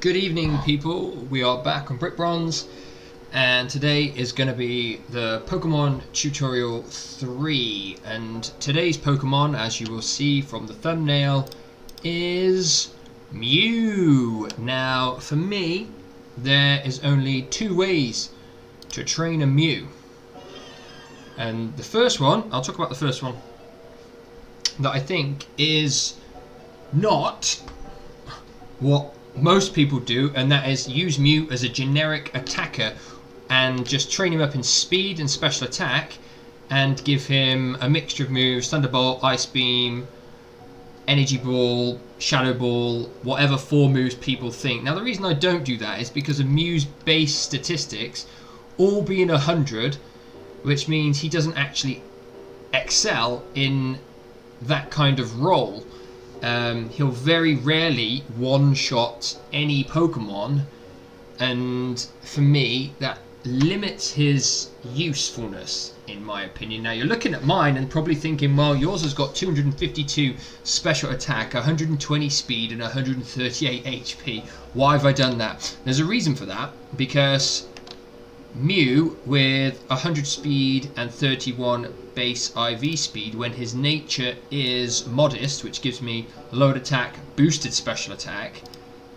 Good evening, people. We are back on Brick Bronze, and today is going to be the Pokemon Tutorial 3. And today's Pokemon, as you will see from the thumbnail, is Mew. Now, for me, there is only two ways to train a Mew. And the first one, I'll talk about the first one, that I think is not what most people do, and that is use Mew as a generic attacker and just train him up in speed and special attack and give him a mixture of moves: Thunderbolt, Ice Beam, Energy Ball, Shadow Ball, whatever four moves people think. Now the reason I don't do that is because of Mew's base statistics all being 100, which means he doesn't actually excel in that kind of role. He'll very rarely one-shot any Pokemon, and for me that limits his usefulness, in my opinion. Now you're looking at mine and probably thinking, well, yours has got 252 special attack, 120 speed and 138 HP. Why have I done that? There's a reason for that, because Mew with 100 speed and 31 base IV speed, when his nature is modest, which gives me lowered attack, boosted special attack,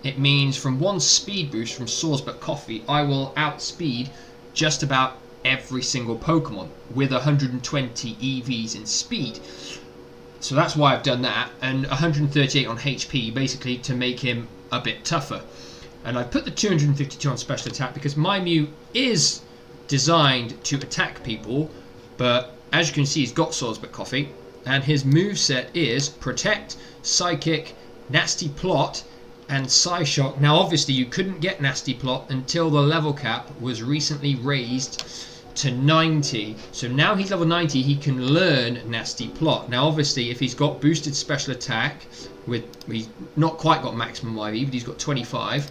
it means from one speed boost from Swords But Coffee, I will outspeed just about every single Pokemon with 120 EVs in speed. So that's why I've done that, and 138 on HP, basically to make him a bit tougher. And I put the 252 on special attack because my Mew is designed to attack people, but as you can see, he's got Swords But Coffee, and his moveset is Protect, Psychic, Nasty Plot, and Psyshock. Now obviously you couldn't get Nasty Plot until the level cap was recently raised to 90. So now he's level 90, he can learn Nasty Plot. Now obviously if he's got boosted special attack, he's not quite got maximum IV, but he's got 25.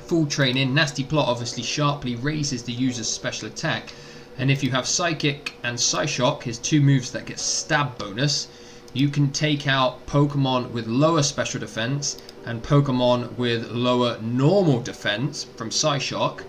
Full training, Nasty Plot obviously sharply raises the user's special attack. And if you have Psychic and Psyshock, his two moves that get stab bonus, you can take out Pokemon with lower special defense and Pokemon with lower normal defense from Psyshock,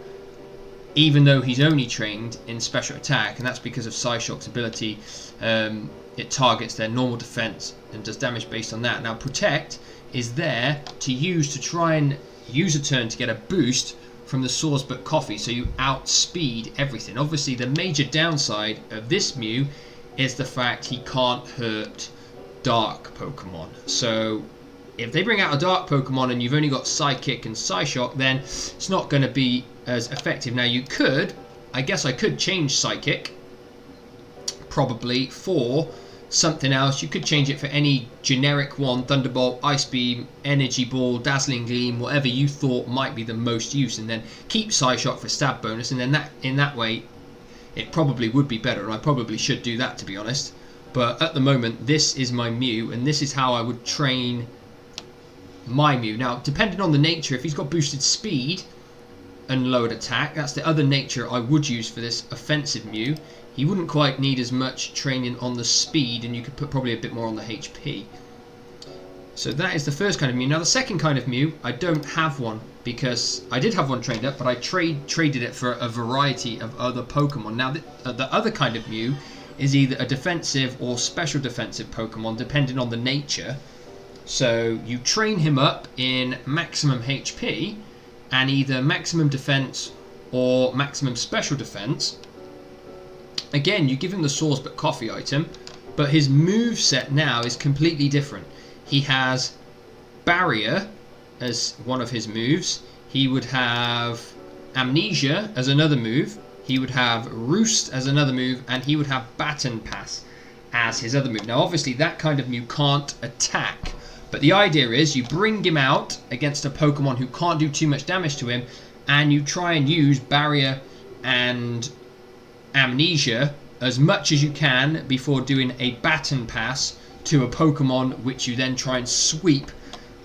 even though he's only trained in special attack. And that's because of Psyshock's ability. It targets their normal defense and does damage based on that. Now Protect is there to use to try and use a turn to get a boost from the Swords But Coffee, so you outspeed everything. Obviously the major downside of this Mew is the fact he can't hurt dark Pokemon. So if they bring out a dark Pokemon and you've only got Psychic and Psyshock, then it's not going to be as effective. Now you could, I guess I could change Psychic probably for something else. You could change it for any generic one: Thunderbolt, Ice Beam, Energy Ball, Dazzling Gleam, whatever you thought might be the most use, and then keep Psyshock for stab bonus, and then in that way it probably would be better, and I probably should do that, to be honest. But at the moment this is my Mew, and this is how I would train my Mew. Now depending on the nature, if he's got boosted speed and lowered attack, that's the other nature I would use for this offensive Mew. He wouldn't quite need as much training on the speed, and you could put probably a bit more on the HP. So that is the first kind of Mew. Now the second kind of Mew, I don't have one, because I did have one trained up, but I traded it for a variety of other Pokemon. Now the other kind of Mew is either a defensive or special defensive Pokemon, depending on the nature. So you train him up in maximum HP and either maximum defense or maximum special defense. Again, you give him the Swords But Coffee item, but his move set now is completely different. He has Barrier as one of his moves. He would have Amnesia as another move. He would have Roost as another move, and he would have Baton Pass as his other move. Now obviously that kind of Mew can't attack, but the idea is you bring him out against a Pokemon who can't do too much damage to him, and you try and use Barrier and Amnesia as much as you can before doing a Baton Pass to a Pokemon which you then try and sweep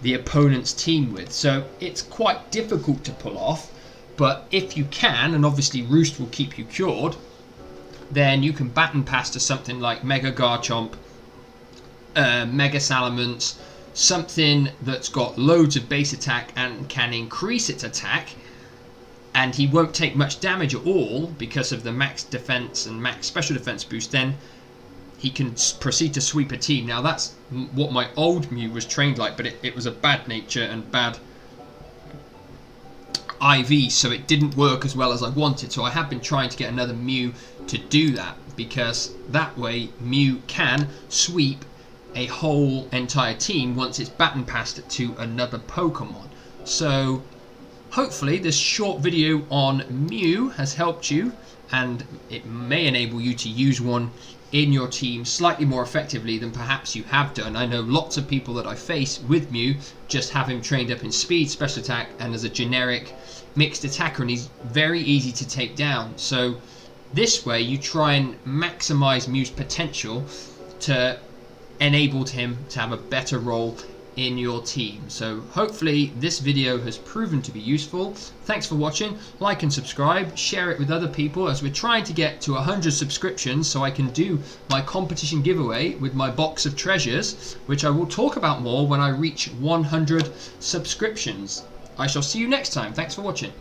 the opponent's team with. So it's quite difficult to pull off, but if you can, and obviously Roost will keep you cured, then you can Baton Pass to something like Mega Garchomp, Mega Salamence, something that's got loads of base attack and can increase its attack, and he won't take much damage at all because of the max defense and max special defense boost, then he can proceed to sweep a team. Now that's what my old Mew was trained like, but it was a bad nature and bad IV, so it didn't work as well as I wanted. So I have been trying to get another Mew to do that, because that way Mew can sweep a whole entire team once it's baton passed it to another Pokemon. So hopefully this short video on Mew has helped you, and it may enable you to use one in your team slightly more effectively than perhaps you have done. I know lots of people that I face with Mew just have him trained up in speed, special attack, and as a generic mixed attacker, and he's very easy to take down. So this way you try and maximize Mew's potential to enable him to have a better role in your team. So hopefully this video has proven to be useful. Thanks for watching. Like and subscribe, share it with other people, as we're trying to get to 100 subscriptions so I can do my competition giveaway with my box of treasures, which I will talk about more when I reach 100 subscriptions. I shall see you next time. Thanks for watching.